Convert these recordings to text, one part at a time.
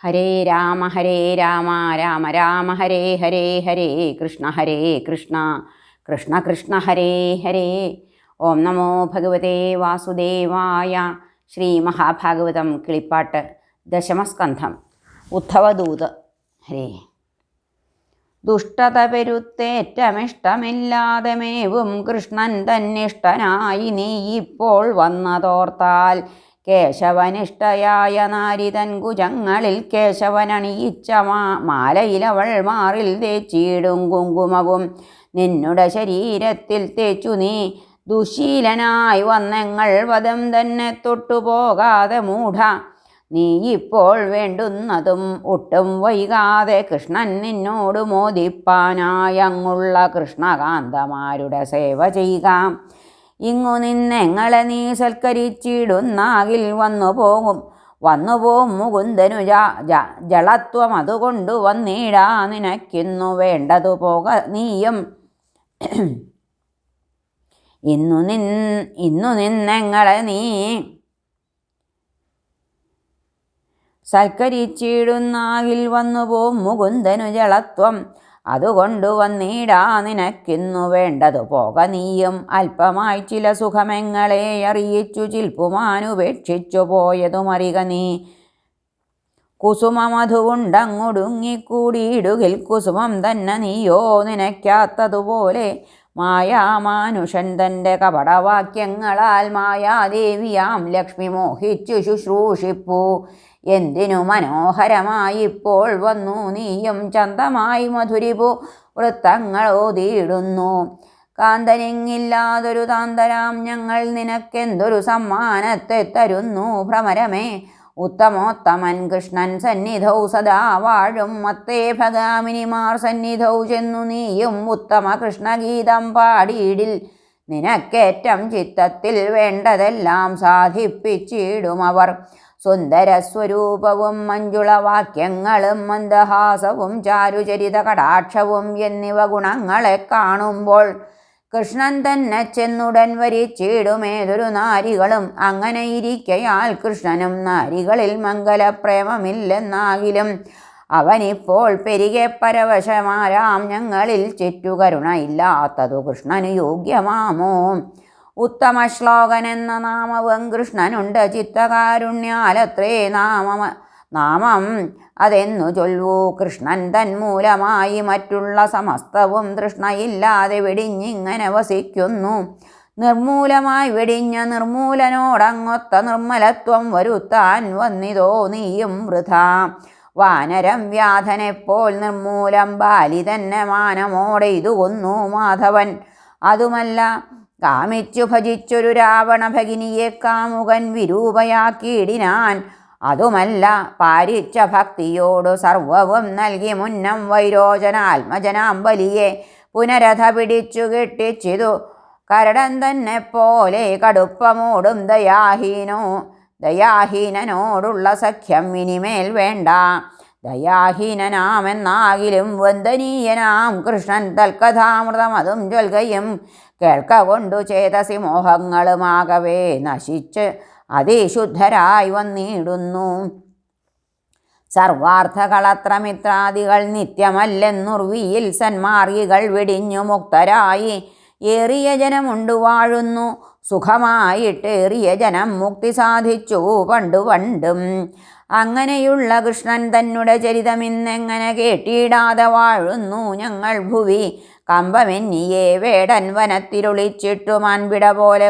ഹരേ രാമ രാമ രാമ ഹരേ ഹരേ ഹരേ കൃഷ്ണ കൃഷ്ണ കൃഷ്ണ ഹരേ ഹരേ. ഓം നമോ ഭഗവതേ വാസുദേവായ. ശ്രീ മഹാഭാഗവതം കിളിപ്പാട്ട് ദശമസ്കന്ധം. ഉദ്ധവദൂത്. ഹരേ. ദുഷ്ടത പെരുത്തേറ്റമിഷ്ടമില്ലാതെ മേവും കൃഷ്ണൻ തന്നിഷ്ടനായി നീ ഇപ്പോൾ വന്നതോർത്താൽ കേശവനിഷ്ടയായ നാരിതൻ കുജങ്ങളിൽ കേശവനണിയിച്ച മാലയിലവൾ മാറിൽ തേച്ചിടും കുങ്കുമവും നിന്നുടെ ശരീരത്തിൽ തേച്ചു നീ ദുശീലനായി വന്നെങ്ങൾ വധം തന്നെ തൊട്ടുപോകാതെ മൂഢ. നീ ഇപ്പോൾ വേണ്ടുന്നതും ഒട്ടും വൈകാതെ കൃഷ്ണൻ നിന്നോട് മോദിപ്പാനായി അങ്ങുള്ള കൃഷ്ണകാന്തമാരുടെ സേവ ചെയ്യുക. ഇങ്ങു നിന്നെങ്ങളെ നീ സൽക്കരിച്ചിടുന്നാകിൽ വന്നുപോകും മുകുന്ദനു ജളത്വം അതുകൊണ്ടു വന്നിടാ നിനക്കിന്നു വേണ്ടതു പോക നീയും. ഇന്നു നിന്നെങ്ങളെ നീ സൽക്കരിച്ചിടുന്നാകിൽ വന്നുപോകും മുകുന്ദനു ജളത്വം അതുകൊണ്ടു വന്നിടാ നിനക്കിന്നു വേണ്ടതു പോക നീയും. അല്പമായി ചില സുഖമെങ്ങളെ അറിയിച്ചു ചിൽപ്പുമാനുപേക്ഷിച്ചു പോയതുമറിക നീ. കുസുമമധുവുണ്ടങ്ങൊടുങ്ങിക്കൂടിയിടുകിൽ കുസുമം തന്നെ നീയോ നിനയ്ക്കാത്തതുപോലെ. മായാമാനുഷൻ തൻ്റെ കപടവാക്യങ്ങളാൽ മായാദേവിയാം ലക്ഷ്മി മോഹിച്ചു ശുശ്രൂഷിപ്പു. എന്തിനു മനോഹരമായിപ്പോൾ വന്നു നീയും ചന്തമായി മധുരിപു വൃത്തങ്ങളോതിയിടുന്നു. കാന്തനിങ്ങില്ലാതൊരു താന്തരാം ഞങ്ങൾ നിനക്കെന്തൊരു സമ്മാനത്തെ തരുന്നു ഭ്രമരമേ. ഉത്തമോത്തമൻ കൃഷ്ണൻ സന്നിധൗ സദാ വാഴും മത്തേ ഭഗാമിനിമാർ സന്നിധൗ ചെന്നു നീയും ഉത്തമ കൃഷ്ണഗീതം പാടിയിടിൽ നിനക്കേറ്റം ചിത്തത്തിൽ വേണ്ടതെല്ലാം സാധിപ്പിച്ചിടുമവർ. സുന്ദരസ്വരൂപവും മഞ്ജുളവാക്യങ്ങളും മന്ദഹാസവും ചാരുചരിത കടാക്ഷവും എന്നിവ ഗുണങ്ങളെ കാണുമ്പോൾ കൃഷ്ണൻ തന്നെ ചെന്നുടൻ വരിച്ചിടുമേതൊരു നാരികളും. അങ്ങനെ ഇരിക്കയാൽ കൃഷ്ണനും നാരികളിൽ മംഗലപ്രേമമില്ലെന്നാകിലും അവനിപ്പോൾ പെരികെ പരവശമാരാം ഞങ്ങളിൽ ചുറ്റുകരുണ ഇല്ലാത്തതു കൃഷ്ണനു യോഗ്യമാമോ. ഉത്തമ ശ്ലോകൻ എന്ന നാമവും കൃഷ്ണനുണ്ട് ചിത്തകാരുണ്യാലത്രേ നാമം അതെന്നു ചൊല്ലൂ. കൃഷ്ണൻ തന്മൂലമായി മറ്റുള്ള സമസ്തവും തൃഷ്ണയില്ലാതെ വെടിഞ്ഞിങ്ങനെ വസിക്കുന്നു. നിർമൂലമായി വെടിഞ്ഞ നിർമൂലനോടങ്ങൊത്ത നിർമ്മലത്വം വരുത്താൻ വന്നിതോ നീയും വൃഥാ. വാനരം വ്യാധനെപ്പോൾ നിർമൂലം ബാലി തന്നെ മാനമോടെ ഇതു കൊന്നു മാധവൻ. അതുമല്ല കാമിച്ചു ഭജിച്ചൊരു രാവണ ഭഗിനിയെ കാമുകൻ വിരൂപയാക്കിയിടിനാൻ. അതുമല്ല പാരിച്ച ഭക്തിയോടു സർവവും നൽകി മുന്നം വൈരോചനാത്മജനാം ബലിയെ പുനരഥ പിടിച്ചു കെട്ടിച്ചിതു കരടൻ തന്നെ പോലെ. കടുപ്പമോടും ദയാഹീനനോടുള്ള സഖ്യം ഇനിമേൽ വേണ്ട. ദയാഹീനനാമെന്നാകിലും വന്ദനീയനാം കൃഷ്ണൻ തൽക്കഥാമൃതം അതും ചൊൽകയും കേൾക്ക കൊണ്ടു ചേതസി മോഹങ്ങളുമാകവേ നശിച്ച് അതിശുദ്ധരായി വന്നിടുന്നു. സർവാർത്ഥകളത്രമിത്രാദികൾ നിത്യമല്ലെന്നുർവിയിൽ സന്മാർഗികൾ വെടിഞ്ഞു മുക്തരായി ഏറിയ ജനമുണ്ടു വാഴുന്നു. സുഖമായിട്ടേറിയ ജനം മുക്തി സാധിച്ചു പണ്ടും. അങ്ങനെയുള്ള കൃഷ്ണൻ തന്നെ ചരിതമിന്നെങ്ങനെ കേട്ടിടാതെ വാഴുന്നു ഞങ്ങൾ ഭുവി. കമ്പമെന്നിയെ വേടൻ വനത്തിലൊളിച്ചിട്ടു മാൻപിട പോലെ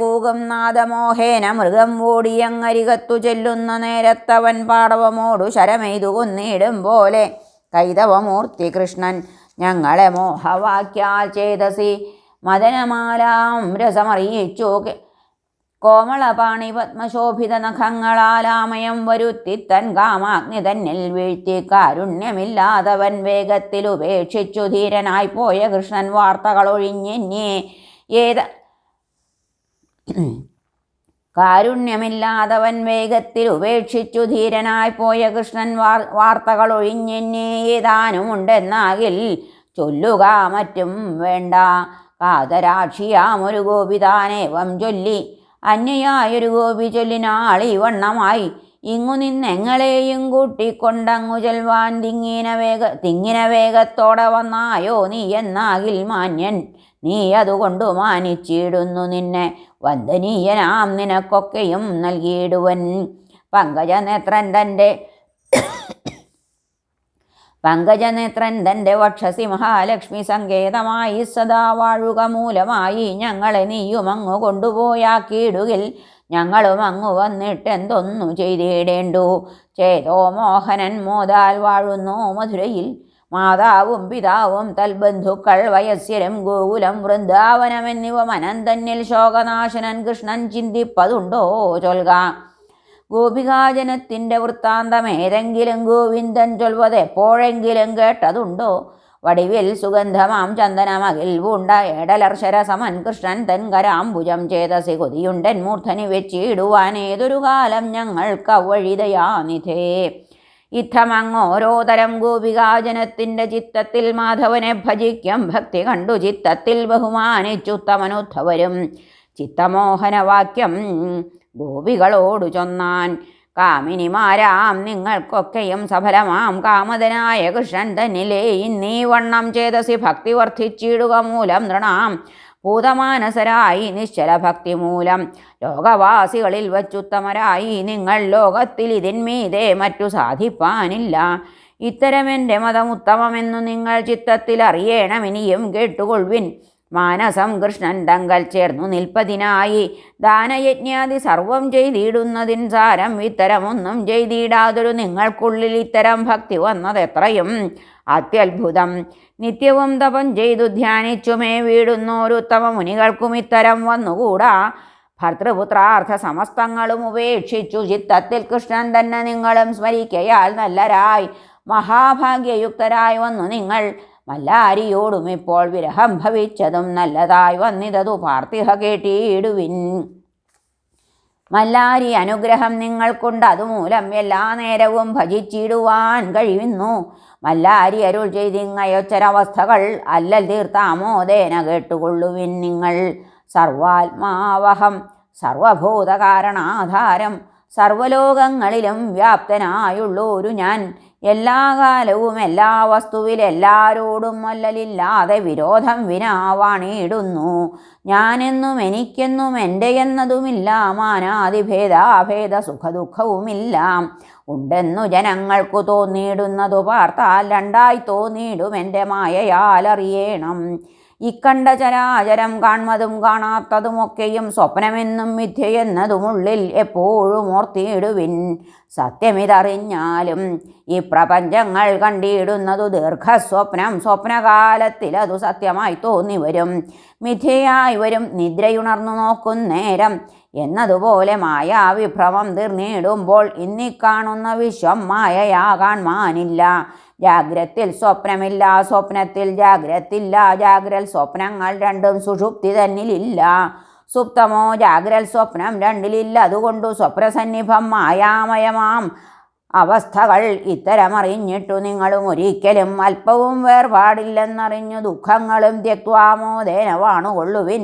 കൂകും നാദമോഹേനെ മൃഗം ഓടിയങ്ങരികത്തു ചെല്ലുന്ന നേരത്തവൻ പാടവമോടു ശരമെയ്തു കൊന്നിടും പോലെ. കൈതവമൂർത്തി കൃഷ്ണൻ ഞങ്ങളെ മോഹവാക്യാൽ ചേതസി മദനമാലാം രസമറിയിച്ചു. കോമളപാണി പത്മശോഭിത നഖങ്ങളാലാമയം വരുത്തി തൻ കാമാഗ്നി തന്നിൽ വീഴ്ത്തി കാരുണ്യമില്ലാതവൻ വേഗത്തിൽ ഉപേക്ഷിച്ചു ധീരനായി പോയ കൃഷ്ണൻ വാർത്തകളൊഴിഞ്ഞെന്നേ കാരുണ്യമില്ലാതവൻ വേഗത്തിൽ ഉപേക്ഷിച്ചു ധീരനായി പോയ കൃഷ്ണൻ വാർത്തകളൊഴിഞ്ഞെന്നേ ഏതാനുമുണ്ടെന്നാകിൽ ചൊല്ലുക മറ്റും വേണ്ട. കാതരാക്ഷിയാമൊരു ഗോപിതാനേവം ചൊല്ലി അന്യയായൊരു ഗോപി ചൊല്ലിനാളി വണ്ണമായി, ഇങ്ങു നിന്നെങ്ങളെയും കൂട്ടിക്കൊണ്ടങ്ങു ചെൽവാൻ തിങ്ങിന വേഗത്തോടെ വന്നായോ നീ എന്നാകിൽ മാന്യൻ, നീ അതുകൊണ്ടു മാനിച്ചിടുന്നു നിന്നെ വന്ദനീയനാം നിനക്കൊക്കെയും നൽകിയിടുവൻ. പങ്കജനേത്രൻ തൻ്റെ വക്ഷസി മഹാലക്ഷ്മി സങ്കേതമായി സദാ വാഴുക മൂലമായി ഞങ്ങളെ നീയുമങ്ങു കൊണ്ടുപോയാക്കിയിടുകിൽ ഞങ്ങളും അങ്ങു വന്നിട്ടെന്തൊന്നു ചെയ്തിടേണ്ടു. ചേതോ മോഹനൻ മോദാൽ വാഴുന്നു മധുരയിൽ, മാതാവും പിതാവും തൽബന്ധുക്കൾ വയസ്യരും ഗോകുലം വൃന്ദാവനമെന്നിവ മനന്തന്നിൽ ശോകനാശനൻ കൃഷ്ണൻ ചിന്തിപ്പതുണ്ടോ ചൊൽക. ഗോപികാജനത്തിൻ്റെ വൃത്താന്തമേതെങ്കിലും ഗോവിന്ദൻ ചൊൽവത് എപ്പോഴെങ്കിലും കേട്ടതുണ്ടോ? വടിവിൽ സുഗന്ധമാം ചന്ദനമകിൽ പൂണ്ട ഏടലർശരസമൻ കൃഷ്ണൻ തൻകരാംബുജം ചേതസി കൊതിയുണ്ടൻ മൂർധനി വെച്ചിടുവാൻ ഏതൊരു കാലം ഞങ്ങൾക്കവഴിതയാനിധേ. ഇത്തമങ്ങോരോ തരം ഗോപികാജനത്തിൻ്റെ ചിത്തത്തിൽ മാധവനെ ഭജിക്കും ഭക്തി കണ്ടു ചിത്തത്തിൽ ബഹുമാനിച്ചുത്തമനുദ്ധവരും ചിത്തമോഹനവാക്യം ഗോപികളോടു ചൊന്നാൻ. കാമിനിമാരാം നിങ്ങൾക്കൊക്കെയും സഫലമാം കാമതനായ കൃഷ്ണൻ തന്നിലേ ഇന്നീ വണ്ണം ചേതസി ഭക്തി വർദ്ധിച്ചിടുക മൂലം നൃണാം ഭൂതമാനസരായി നിശ്ചല ഭക്തി മൂലം ലോകവാസികളിൽ വച്ചുത്തമരായി നിങ്ങൾ ലോകത്തിൽ ഇതിന്മീതെ മറ്റു സാധിപ്പാനില്ല. ഇത്തരമെൻ്റെ മതം ഉത്തമമെന്നു നിങ്ങൾ ചിത്തത്തിൽ അറിയണം, ഇനിയും കേട്ടുകൊള്ളുവിൻ. മാനസം കൃഷ്ണൻ തങ്കൽ ചേർന്നു നിൽപ്പതിനായി ദാനയജ്ഞാതി സർവം ചെയ്തിടുന്നതിൻ സാരം ഇത്തരമൊന്നും ചെയ്തിടാതൊരു നിങ്ങൾക്കുള്ളിൽ ഇത്തരം ഭക്തി വന്നതെത്രയും അത്യത്ഭുതം. നിത്യവും തപം ചെയ്തു ധ്യാനിച്ചുമേ വീടുന്നോരുത്തമ മുനികൾക്കും ഇത്തരം വന്നുകൂടാ. ഭർത്തൃപുത്രാർത്ഥ സമസ്തങ്ങളും ഉപേക്ഷിച്ചു ചിത്തത്തിൽ കൃഷ്ണൻ തന്നെ നിങ്ങളും സ്മരിക്കയാൽ നല്ലരായി മഹാഭാഗ്യയുക്തരായി വന്നു നിങ്ങൾ. മല്ലാരിയോടും ഇപ്പോൾ വിരഹം ഭവിച്ചതും നല്ലതായി വന്നിതതു പാർത്ഥിഹ കേട്ടിടുവിൻ. മല്ലാരി അനുഗ്രഹം നിങ്ങൾക്കുണ്ട്, അതുമൂലം എല്ലാ നേരവും ഭജിച്ചിടുവാൻ കഴിയുന്നു. മല്ലാരി അരുൾ ചെയ്തിങ്ങയൊച്ചരവസ്ഥകൾ അല്ലൽ തീർത്താമോദേന കേട്ടുകൊള്ളുവിൻ നിങ്ങൾ. സർവാത്മാവഹം സർവഭൂതകാരണാധാരം സർവലോകങ്ങളിലും വ്യാപ്തനായുള്ളൊരു ഞാൻ എല്ലാ കാലവും എല്ലാ വസ്തുവിൽ എല്ലാരോടും മല്ലലില്ലാതെ വിരോധം വിനാവാണിടുന്നു. ഞാനെന്നും എനിക്കെന്നും എൻ്റെ എന്നതുമില്ല, മാനാദിഭേദാഭേദ സുഖദുഃഖവുമില്ല. ഉണ്ടെന്നു ജനങ്ങൾക്കു തോന്നിയിടുന്നതു പാർത്താൽ രണ്ടായി തോന്നിയിടും എൻ്റെ മായയാലറിയണം. ഇക്കണ്ട ചരാചരം കാൺമതും കാണാത്തതുമൊക്കെയും സ്വപ്നമെന്നും മിഥ്യയെന്നതുമുള്ളിൽ എപ്പോഴും ഓർത്തിയിടുവിൻ. സത്യമിതറിഞ്ഞാലും ഈ പ്രപഞ്ചങ്ങൾ കണ്ടിടുന്നതു ദീർഘസ്വപ്നം, സ്വപ്നകാലത്തിലതു സത്യമായി തോന്നിവരും, മിഥ്യയായി വരും നിദ്രയുണർന്നു നോക്കുന്നേരം. എന്നതുപോലെ മായാവിഭ്രമം തീർന്നിടുമ്പോൾ ഇന്നിക്കാണുന്ന വിശ്വം മായയാകാൻ മാനില്ല. ജാഗ്രത്തിൽ സ്വപ്നമില്ല, സ്വപ്നത്തിൽ ജാഗ്രത്തില്ല, ജാഗ്രൽ സ്വപ്നങ്ങൾ രണ്ടും സുഷുപ്തി തന്നിലില്ല. സുപ്തമോ ജാഗ്രൽ സ്വപ്നം രണ്ടിലില്ല, അതുകൊണ്ടു സ്വപ്നസന്നിഭം മായാമയമാം അവസ്ഥകൾ ഇത്തരമറിഞ്ഞിട്ടു നിങ്ങളും ഒരിക്കലും അല്പവും വേർപാടില്ലെന്നറിഞ്ഞു ദുഃഖങ്ങളും ത്യക്വാമോദേന വാണുകൊള്ളുവിൻ.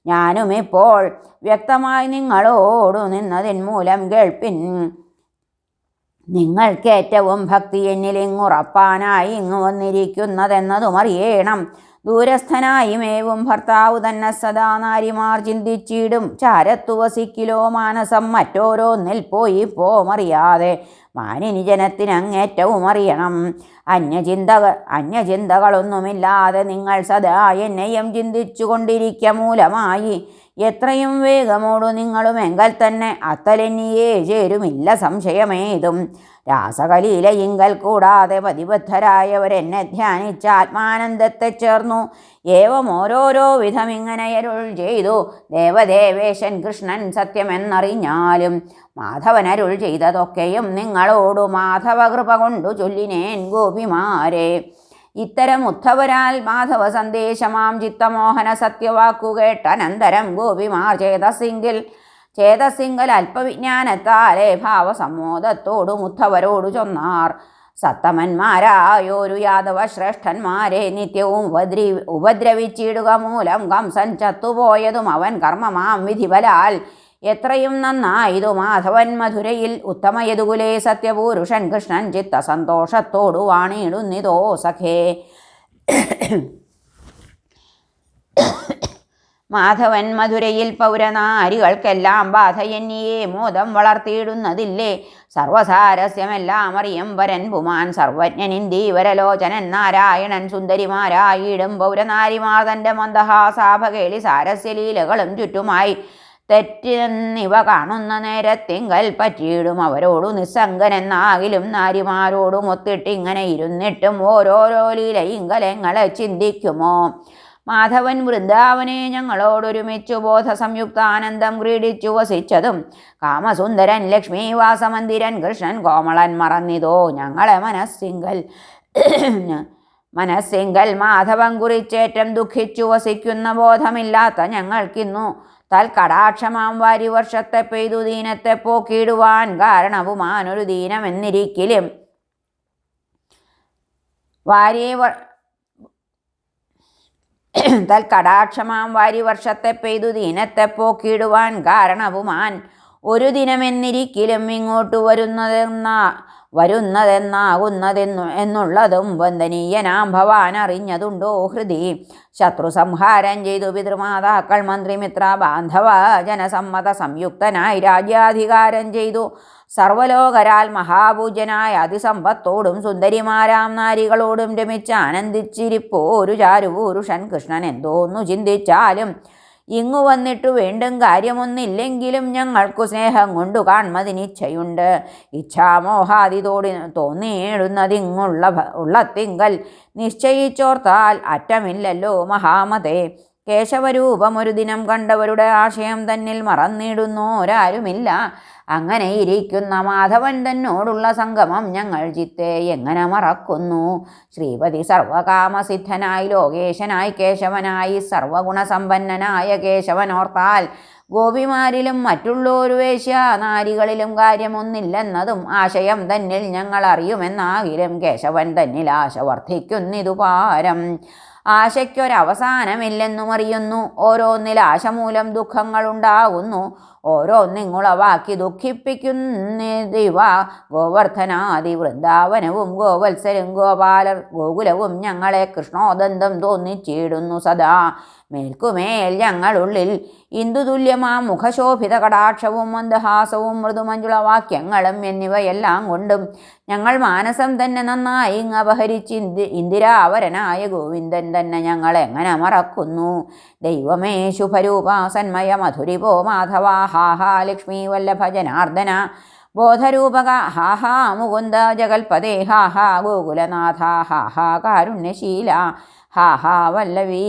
ഞാനുമിപ്പോൾ വ്യക്തമായി നിങ്ങളോടു നിന്നതിൻ മൂലം കേൾപ്പിൻ. നിങ്ങൾക്കേറ്റവും ഭക്തി എന്നിലിങ്ങുറപ്പാനായി ഇങ്ങു വന്നിരിക്കുന്നതെന്നതും അറിയണം. ദൂരസ്ഥനായി മേവും ഭർത്താവ് തന്നെ സദാ നാരിമാർ ചിന്തിച്ചിടും. ചാരത്തു വസിക്കിലോ മാനസം മറ്റോരോന്നിൽ പോയി പോമറിയാതെ മാനിനി ജനത്തിനങ്ങേറ്റവും അറിയണം. അന്യചിന്തകളൊന്നുമില്ലാതെ നിങ്ങൾ സദാ എന്നെയും ചിന്തിച്ചു കൊണ്ടിരിക്ക മൂലമായി എത്രയും വേഗമോടു നിങ്ങളും എങ്കൽ തന്നെ അത്തലെന്നിയേ ചേരുമില്ല സംശയമേതും. രാസകലീലയിങ്കൽ കൂടാതെ പതിബദ്ധരായവരെന്നെ ധ്യാനിച്ച ആത്മാനന്ദത്തെ ചേർന്നു. ഏവം ഓരോരോ വിധം ഇങ്ങനെയരുൾ ചെയ്തു ദേവദേവേശൻ കൃഷ്ണൻ സത്യമെന്നറിഞ്ഞാലും മാധവനരുൾ ചെയ്തതൊക്കെയും നിങ്ങളോടു മാധവകൃപ കൊണ്ടു ചൊല്ലിനേൻ ഗോപിമാരെ. ഇത്തരം ഉദ്ധവരാൽ മാധവ സന്ദേശമാം ചിത്തമോഹന സത്യവാക്കുകേട്ടനന്തരം ഗോപിമാർ ചേതസിങ്കൽ അല്പവിജ്ഞാനത്താലെ ഭാവസമ്മോദത്തോടും ഉദ്ധവരോടു ചൊന്നാർ. സത്തമന്മാരായോരു യാദവ ശ്രേഷ്ഠന്മാരെ നിത്യവും ഉപദ്രവിച്ചിടുക മൂലം കംസൻ ചത്തുപോയതും അവൻ കർമ്മമാം വിധിബലാൽ എത്രയും നന്നായിതു മാധവൻ മധുരയിൽ ഉത്തമയതുകുലേ സത്യപുരുഷൻ കൃഷ്ണൻ ചിത്തസന്തോഷത്തോടു വാണിയിടുന്നിതോ സഖേ. മാധവൻ മധുരയിൽ പൗരനാരികൾക്കെല്ലാം ബാധയെന്നിയെ മോദം വളർത്തിയിടുന്നതില്ലേ. സർവസാരസ്യമെല്ലാം അറിയും വരൻ പുമാൻ സർവജ്ഞനിന്ദീവരലോചനൻ നാരായണൻ സുന്ദരിമാരായിടും പൗരനാരിമാർ തൻ്റെ മന്ദഹാസാഭകേളി സാരസ്യലീലകളും ചുറ്റുമായി തെറ്റെന്നിവ കാണുന്ന നേരത്തിങ്കൽ പറ്റിയിടും അവരോടു നിസ്സംഗനെന്നാകിലും നാരിമാരോടും ഒത്തിട്ടിങ്ങനെ ഇരുന്നിട്ടും ഓരോരോ ലീലയിങ്കലങ്ങളെ ചിന്തിക്കുമോ. മാധവൻ വൃന്ദാവനെ ഞങ്ങളോടൊരുമിച്ചു ബോധസംയുക്താനന്ദം ക്രീഡിച്ചു വസിച്ചതും കാമസുന്ദരൻ ലക്ഷ്മീവാസമന്ദിരൻ കൃഷ്ണൻ കോമളൻ മറന്നിതോ ഞങ്ങളെ മനസ്സിങ്കൽ മാധവൻ കുറിച്ചേറ്റം ദുഃഖിച്ചു വസിക്കുന്ന ബോധമില്ലാത്ത ഞങ്ങൾക്കിന്നു തൽക്കടാക്ഷമാം വാരിവർഷത്തെ പെയ്തു ദീനത്തെ പോക്കിയിടുവാൻ കാരണവുമാനൊരു ദീനമെന്നിരിക്കലും തൽക്കടാക്ഷമാം വാരിവർഷത്തെ പെയ്തു ദീനത്തെ പോക്കിയിടുവാൻ കാരണവുമാൻ ഒരു ദിനമെന്നിരിക്കലും ഇങ്ങോട്ടു എന്നുള്ളതും വന്ദനീയനാം ഭവാൻ അറിഞ്ഞതുണ്ടോ ഹൃദി. ശത്രു സംഹാരം ചെയ്തു പിതൃമാതാക്കൾ മന്ത്രിമിത്ര ബാന്ധവ ജനസമ്മത സംയുക്തനായി രാജ്യാധികാരം ചെയ്തു സർവലോകരാൽ മഹാപൂജ്യനായ അതിസമ്പത്തോടും സുന്ദരിമാരാം നാരികളോടും രമിച്ച് ആനന്ദിച്ചിരിപ്പോ ഒരു ചാരുപുരുഷൻ കൃഷ്ണൻ എന്തോന്നു ചിന്തിച്ചാലും ഇങ്ങു വന്നിട്ടു വീണ്ടും കാര്യമൊന്നില്ലെങ്കിലും ഞങ്ങൾക്കു സ്നേഹം കൊണ്ടു കാൺമതിനിച്ഛയുണ്ട്. ഇച്ഛാമോഹാദി ഉള്ളത്തിങ്കൽ നിശ്ചയിച്ചോർത്താൽ അറ്റമില്ലല്ലോ മഹാമതേ. കേശവരൂപമൊരു ദിനം കണ്ടവരുടെ ആശയം തന്നിൽ മറന്നിടുന്നോരാരുമില്ല. അങ്ങനെ ഇരിക്കുന്ന മാധവൻ തന്നോടുള്ള സംഗമം ഞങ്ങൾ ചിത്തെ എങ്ങനെ മറക്കുന്നു. ശ്രീപതി സർവകാമസിദ്ധനായി ലോകേശനായി കേശവനായി സർവഗുണസമ്പന്നനായ കേശവനോർത്താൽ ഗോപിമാരിലും മറ്റുള്ളൊരു വേശ്യാനാരികളിലും കാര്യമൊന്നില്ലെന്നതും ആശയം തന്നിൽ ഞങ്ങൾ അറിയുമെന്നാകിലും കേശവൻ തന്നിൽ ആശ വർദ്ധിക്കുന്നിതു പാരം. ആശയ്ക്കൊരവസാനമില്ലെന്നും അറിയുന്നു. ഓരോന്നിൽ ആശ മൂലം ദുഃഖങ്ങളുണ്ടാകുന്നു. ഓരോന്നിങ്ങുളവാക്കി ദുഃഖിപ്പിക്കുന്നിവ ഗോവർദ്ധനാദി വൃന്ദാവനവും ഗോവത്സരും ഗോകുലവും ഞങ്ങളെ കൃഷ്ണോദന്തം തോന്നിച്ചിടുന്നു സദാ. മേൽക്കുമേൽ ഞങ്ങളുള്ളിൽ ഇന്ദുതുല്യമാം മുഖശോഭിത കടാക്ഷവും മന്ദഹാസവും മൃദുമഞ്ജുളവാക്യങ്ങളും എന്നിവയെല്ലാം കൊണ്ടും ഞങ്ങൾ മാനസം തന്നെ നന്നായി അപഹരിച്ച് ഇന്ദിരാവരനായ ഗോവിന്ദൻ തന്നെ ഞങ്ങളെങ്ങനെ മറക്കുന്നു. ദൈവമേ ശുഭരൂപാസന്മയ മധുരിപോ മാധവ ഹാഹാ ലക്ഷ്മീ വല്ലഭ ജനാർദ്ദന ബോധരൂപക ഹാഹാ മുകുന്ദ ജഗൽപദേ ഹാഹാ ഗോകുലനാഥ ഹാഹാ കാരുണ്യശീല ഹാഹാ വല്ലവീ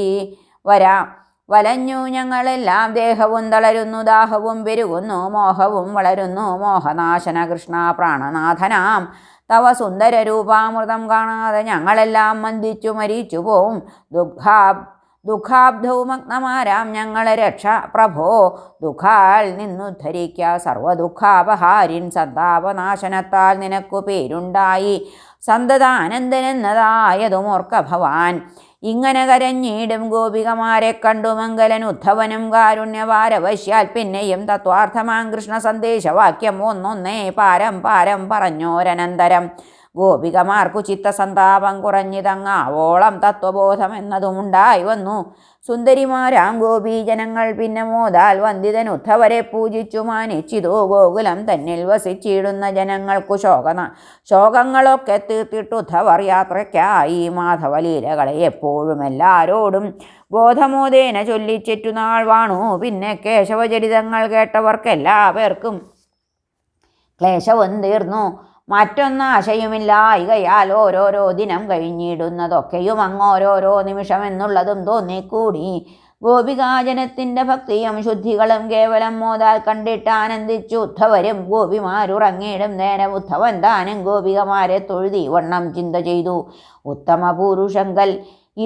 വലഞ്ഞു ഞങ്ങളെല്ലാം ദേഹവും തളരുന്നു ദാഹവും പെരുകുന്നു മോഹവും വളരുന്നു മോഹനാശന കൃഷ്ണ പ്രാണനാഥനാം തവ സുന്ദരരൂപാമൃതം കാണാതെ ഞങ്ങളെല്ലാം മന്ദിച്ചു മരിച്ചു പോവും. ദുഃഖാബ്ധവുമഗ്നമാരാം ഞങ്ങളെ രക്ഷ പ്രഭോ. ദുഃഖാൽ നിന്നുദ്ധരിക്ക സർവദുഃഖാപഹാരിൻ സന്താപനാശനത്താൽ നിനക്കു പേരുണ്ടായി സന്തതാനന്ദനെന്നതായതുമോർക്ക ഭവാൻ. ഇങ്ങനെ കരഞ്ഞിടും ഗോപികമാരെ കണ്ടു മംഗലൻ ഉദ്ധവനും കാരുണ്യവാരവശ്യാൽ പിന്നെയും തത്വാർത്ഥമാം കൃഷ്ണ സന്ദേശവാക്യം ഒന്നൊന്നേ പാരം പാരം പറഞ്ഞോരനന്തരം ഗോപികമാർക്കു ചിത്തസന്താപം കുറഞ്ഞിതങ്ങാവോളം തത്വബോധം എന്നതുമുണ്ടായി വന്നു. സുന്ദരിമാരാം ഗോപീജനങ്ങൾ പിന്നെ മോദാൽ വന്ദിതൻ ഉദ്ധവരെ പൂജിച്ചു മാനിച്ചിതു. ഗോകുലം തന്നിൽ വസിച്ചിടുന്ന ജനങ്ങൾക്കു ശോകങ്ങളൊക്കെ തീർത്തിട്ടു ഉദ്ധവർ യാത്രയ്ക്കായി മാധവലീലകളെ എപ്പോഴും എല്ലാരോടും ബോധമോദേന ചൊല്ലിച്ചെറ്റുനാൾ വാണു. പിന്നെ കേശവചരിതങ്ങൾ കേട്ടവർക്കെല്ലാ പേർക്കും ക്ലേശവും തീർന്നു. മറ്റൊന്നാശയുമില്ലായികയാൽ ഓരോരോ ദിനം കഴിഞ്ഞിടുന്നതൊക്കെയും അങ്ങോരോരോ നിമിഷമെന്നുള്ളതും തോന്നിക്കൂടി. ഗോപികാജനത്തിൻ്റെ ഭക്തിയും ശുദ്ധികളും കേവലം മോദാൽ കണ്ടിട്ട് ആനന്ദിച്ചു ഉദ്ധവരും ഗോപിമാരുറങ്ങിയിടും നേരം ഉദ്ധവൻ താനും ഗോപികമാരെ തൊഴുതി വണ്ണം ചിന്ത ചെയ്തു. ഉത്തമ പുരുഷങ്കൽ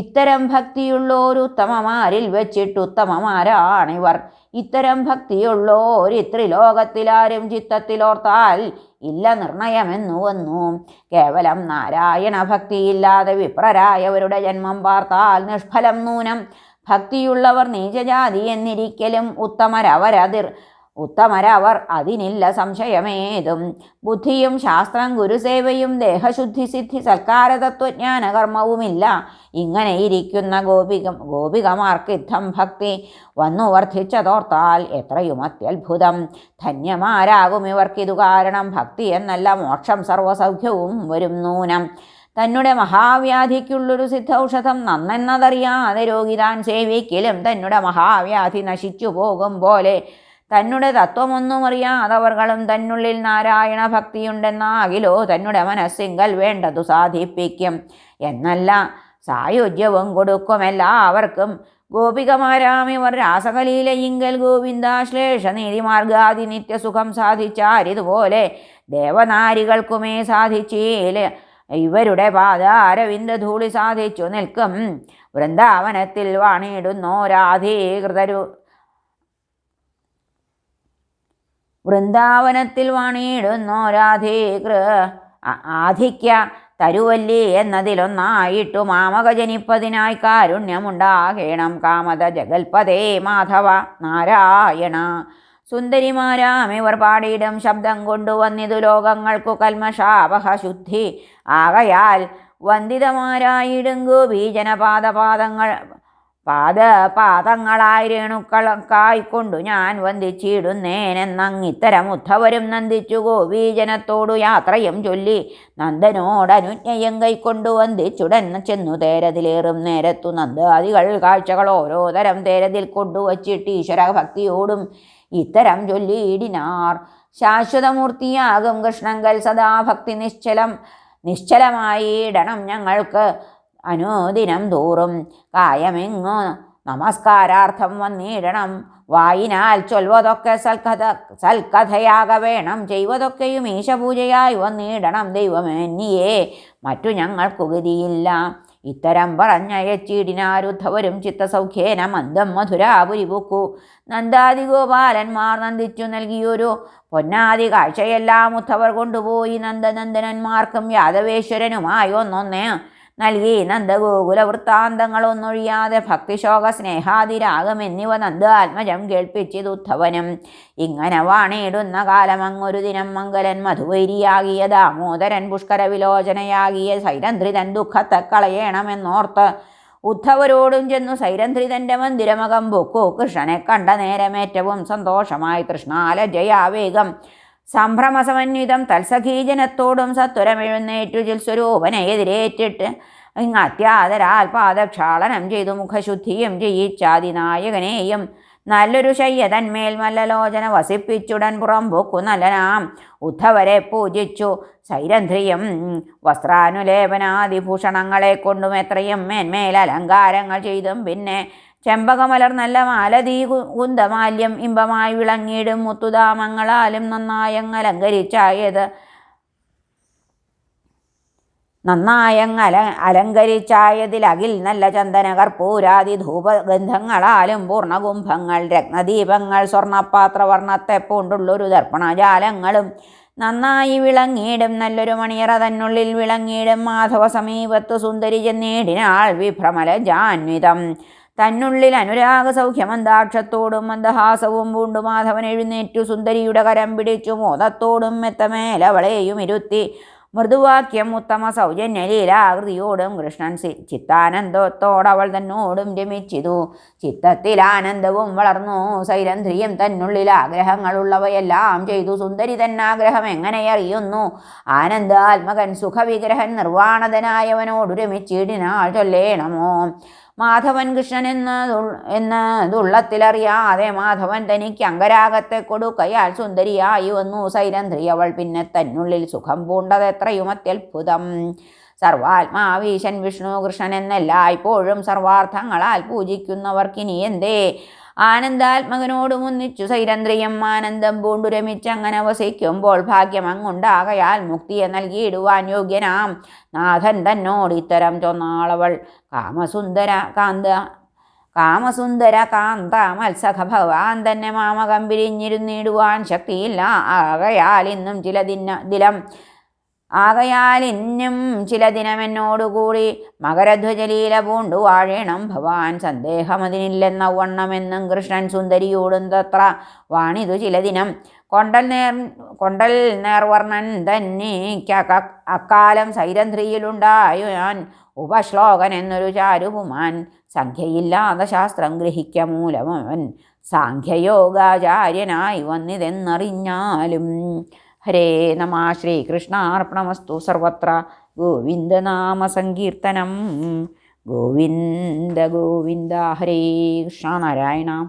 ഇത്തരം ഭക്തിയുള്ളോരുത്തമമാരിൽ വെച്ചിട്ടുത്തമമാരാണിവർ. ഇത്തരം ഭക്തിയുള്ളോരിത്രിലോകത്തിലാരും ചിത്തത്തിലോർത്താൽ ഇല്ല നിർണയമെന്നു വന്നു. കേവലം നാരായണ ഭക്തിയില്ലാതെ വിപ്രരായവരുടെ ജന്മം പാർത്താൽ നിഷ്ഫലം നൂനം. ഭക്തിയുള്ളവർ നീചജാതി എന്നിരിക്കലും ഉത്തമരവരതിർ ഉത്തമരവർ, അതിനില്ല സംശയമേതും. ബുദ്ധിയും ശാസ്ത്രം ഗുരുസേവയും ദേഹശുദ്ധി സിദ്ധി സൽക്കാര തത്വജ്ഞാന കർമ്മവുമില്ല. ഇങ്ങനെ ഇരിക്കുന്ന ഗോപികമാർക്ക് ഇത്തം ഭക്തി വന്നു വർദ്ധിച്ചതോർത്താൽ എത്രയും അത്യത്ഭുതം. ധന്യമാരാകും ഇവർക്കിതു കാരണം. ഭക്തി എന്നല്ല മോക്ഷം സർവസൗഖ്യവും വരും നൂനം. തന്നെ മഹാവ്യാധിക്കുള്ളൊരു സിദ്ധൌഷധം നന്നെന്നതറിയാതെ രോഗി താൻ സേവിക്കലും തന്നെ മഹാവ്യാധി നശിച്ചു പോകും പോലെ. തന്നെ തത്വമൊന്നും അറിയാതവർകളും തന്നുള്ളിൽ നാരായണ ഭക്തിയുണ്ടെന്നാകിലോ തന്നെ മനസ്സിങ്കൽ വേണ്ടതു സാധിപ്പിക്കും. എന്നല്ല സായുജ്യവും കൊടുക്കും എല്ലാവർക്കും. ഗോപികമാരാമിവർ രാസകലീലയിങ്കൽ ഗോവിന്ദാശ്ലേഷ നീതിമാർഗാദി നിത്യസുഖം സാധിച്ചാരിതുപോലെ ദേവനാരികൾക്കുമേ സാധിച്ചേല. ഇവരുടെ പാദാരവിന്ദധൂളി സാധിച്ചു നിൽക്കും. വൃന്ദാവനത്തിൽ വാണിടുന്നോരാധീകൃതരു ആധിക്യ തരുവല്ലി എന്നതിലൊന്നായിട്ടു മാമക ജനിപ്പതിനായി കാരുണ്യമുണ്ടാകേണം. കാമത ജഗൽപതേ മാധവ നാരായണ. സുന്ദരിമാരാമിവർ പാടിയിടും ശബ്ദം കൊണ്ടുവന്നിതു ലോകങ്ങൾക്കു കൽമഷാപഹ ശുദ്ധി ആകയാൽ വന്ദിതമാരായിടും പാദങ്ങളായി രേണുക്കൾക്കായിക്കൊണ്ടു ഞാൻ വന്ദിച്ചിടുന്നേനെന്നങ്ങിത്തരം ഉദ്ധവരും നന്ദിച്ചു ഗോപീജനത്തോടു യാത്രയും ചൊല്ലി നന്ദനോടനുജ്ഞയും കൈക്കൊണ്ടു വന്ദിച്ചുടൻ ചെന്നു തേരതിലേറും നേരത്തു നന്ദാദികൾ കാഴ്ചകൾ ഓരോ തരം തേരതിൽ കൊണ്ടുവച്ചിട്ട് ഈശ്വര ഭക്തിയോടും ഇത്തരം ചൊല്ലിയിടിനാർ. ശാശ്വതമൂർത്തിയാകും കൃഷ്ണങ്കൽ സദാഭക്തി നിശ്ചലമായിടണം ഞങ്ങൾക്ക് അനുദിനം തോറും. കായമെങ്ങു നമസ്കാരാർത്ഥം വന്നിടണം. വായിനാൽ ചൊൽവതൊക്കെ സൽക്കഥയാക വേണം. ചെയ്വതൊക്കെയും ഈശപൂജയായി വന്നിടണം. ദൈവമെന്നിയേ മറ്റു ഞങ്ങൾക്കു ഗതിയില്ല. ഇത്തരം പറഞ്ഞയച്ചിടിനാരുദ്ധവരും ചിത്തസൗഖ്യേന മന്ദം മധുരാപുരി പൂക്കു. നന്ദാദി ഗോപാലന്മാർ നന്ദിച്ചു നൽകിയൊരു പൊന്നാദി കാഴ്ചയെല്ലാം ഉദ്ധവർ കൊണ്ടുപോയി നന്ദനന്ദനന്മാർക്കും യാദവേശ്വരനുമായി ഒന്നൊന്നേ നൽകി. നന്ദഗോകുല വൃത്താന്തങ്ങളൊന്നൊഴിയാതെ ഭക്തിശോക സ്നേഹാദിരാഗം എന്നിവ നന്ദാത്മജം കേൾപ്പിച്ചത് ഉദ്ധവനും. ഇങ്ങനെ വാണിടുന്ന കാലമങ്ങൊരു ദിനം മംഗലൻ മധുവൈരിയാകിയ ദാമോദരൻ പുഷ്കര വിലോചനയാകിയ സൈരന്ധ്രിതൻ ദുഃഖത്തെ കളയണമെന്നോർത്ത് ഉദ്ധവരോടും ചെന്നു സൈരന്ധ്രിതൻ്റെ മന്ദിരമകം പൊക്കു. കൃഷ്ണനെ കണ്ട നേരമേറ്റവും സന്തോഷമായി തൃഷ്ണാലജയാവേഗം സംഭ്രമസമന്വിതം തത്സഖീജനത്തോടും സത്വരമെഴുന്നേറ്റു ചിൽസ്വരൂപനെ എതിരേറ്റിട്ട് അത്യാദരാൽ പാദക്ഷാളനം ചെയ്തു മുഖശുദ്ധിയും ചെയ്യിച്ചാതിനായകനെയും നല്ലൊരു ശയ്യതന്മേൽ മല്ലലോചന വസിപ്പിച്ചുടൻ പുറംപൊക്കു നല്ലനാം ഉദ്ധവരെ പൂജിച്ചു. സൈരന്ധ്രിയും വസ്ത്രാനുലേപനാദിഭൂഷണങ്ങളെ കൊണ്ടും എത്രയും മേന്മേൽ അലങ്കാരങ്ങൾ ചെയ്തും പിന്നെ ചെമ്പകമലർ നല്ല മാലതീ കുന്തമാല്യം ഇമ്പമായി വിളങ്ങിയിടും മുത്തുദാമങ്ങളാലും അലങ്കരിച്ചായതിലകിൽ നല്ല ചന്ദന കർപ്പൂരാദി ധൂപഗന്ധങ്ങളാലും പൂർണ്ണകുംഭങ്ങൾ രത്നദീപങ്ങൾ സ്വർണ്ണപാത്രവർണ്ണത്തെ പൂണ്ടുള്ളൊരു ദർപ്പണജാലങ്ങളും നന്നായി വിളങ്ങിയിടും. നല്ലൊരു മണിയറ തന്നുള്ളിൽ വിളങ്ങിയിടും. മാധവ സമീപത്തു സുന്ദരി ചെന്നേടിനാൾ വിഭ്രമലജാന്വിതം. തന്നുള്ളിൽ അനുരാഗ സൗഖ്യമന്താക്ഷത്തോടും മന്ദഹാസവും പൂണ്ടു മാധവൻ എഴുന്നേറ്റു സുന്ദരിയുടെ കരം പിടിച്ചു മോദത്തോടും മെത്തമേലവളെയും ഇരുത്തി. മൃദുവാക്യം ഉത്തമ സൗജന്യലീലാകൃതിയോടും കൃഷ്ണൻ ചിത്താനന്ദത്തോടവൾ തന്നോടും രമിച്ചിതു. ചിത്തത്തിൽ ആനന്ദവും വളർന്നു. സൈരന്ധ്രിയും തന്നുള്ളിൽ ആഗ്രഹങ്ങളുള്ളവയെല്ലാം ചെയ്തു. സുന്ദരി തന്നാഗ്രഹം എങ്ങനെയറിയുന്നു? ആനന്ദാത്മകൻ സുഖവിഗ്രഹൻ നിർവാണതനായവനോടു രമിച്ചിടിനാൾ ചൊല്ലേണമോ? മാധവൻ കൃഷ്ണൻ എന്നതുള്ളത്തിലറിയാതെ മാധവൻ തനിക്ക് അംഗരാഗത്തെ കൊടുക്കയാൽ സുന്ദരിയായി വന്നു സൈരന്ധ്രി. അവൾ പിന്നെ തന്നുള്ളിൽ സുഖം പൂണ്ടത് എത്രയും അത്യത്ഭുതം. സർവാത്മാവീശൻ വിഷ്ണു കൃഷ്ണൻ എന്നെല്ലായ്പ്പോഴും സർവാർത്ഥങ്ങളാൽ പൂജിക്കുന്നവർക്കിനി എന്തേ? ആനന്ദാത്മകനോട് മുന്നിച്ചു സൈരന്ധ്രിയും ആനന്ദം പൂണ്ടു രമിച്ചങ്ങനെ വസിക്കുമ്പോൾ ഭാഗ്യം അങ്ങുണ്ടാകയാൽ മുക്തിയെ നൽകിയിടുവാൻ യോഗ്യനാം നാഥൻ തന്നോട് ഇത്തരം ചൊന്നാളവൾ. കാമസുന്ദര കാന്ത മത്സഖ ഭഗവാൻ തന്നെ മാമകം പിരിഞ്ഞിരുന്നിടുവാൻ ശക്തിയില്ല. ആകയാൽ ഇന്നും ചില ദിനം ആകയാൽ ഇന്നും ചില ദിനമെന്നോടുകൂടി മകരധ്വജലീല പൂണ്ടു വാഴേണം ഭവാൻ. സന്ദേഹമതിനില്ലെന്ന വണ്ണമെന്നും കൃഷ്ണൻ സുന്ദരിയോടും തത്ര വാണിതു ചില ദിനം. കൊണ്ടൽ നേർവർണ്ണൻ തന്നിക്ക് അക്കാലം സൈരന്ധ്രിയിലുണ്ടായു ഞാൻ ഉപശ്ലോകൻ എന്നൊരു ചാരുപുമാൻ. സംഖ്യയില്ലാത്ത ശാസ്ത്രം ഗ്രഹിക്ക മൂലമവൻ സാഖ്യയോഗാചാര്യനായി വന്നിതെന്നറിഞ്ഞാലും. ഹരേ നമ. ശ്രീകൃഷ്ണാർപ്പണമസ്തു. സർവത്ര ഗോവിന്ദനാമ സങ്കീർത്തനം. ഗോവിന്ദ ഗോവിന്ദ. ഹരേ കൃഷ്ണ. നാരായണ.